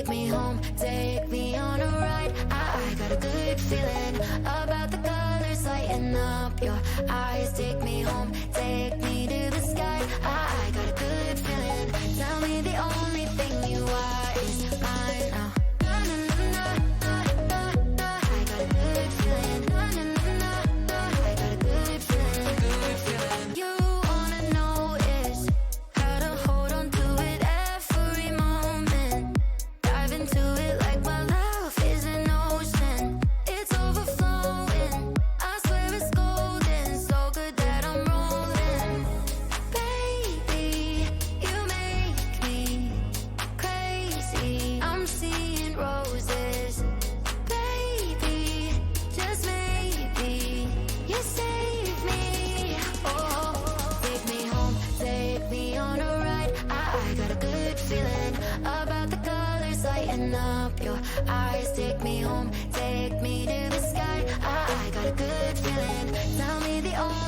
take me home, take me on a ride. I got a good feeling about the colors lighting up your eyes. Take me home, take me to the sky. I got a good feeling. Tell me the only thing you are is mine now. Na, na, na, na, na, na. I got a good feeling. Na, na, na, na, na. I got a good feeling. Good feeling. You wanna know is how to hold on to it every moment. Dive into it like my love is an ocean. It's overflowing. I swear it's golden. So good that I'm rolling. Baby, you make me crazy. I'm seeing roses. Baby, just maybe you save me. Oh, take me home, take me on a ride. I got a good feeling about the colors lighting up your eyes. Take me home, take me to the sky. I got a good feeling. Tell me the only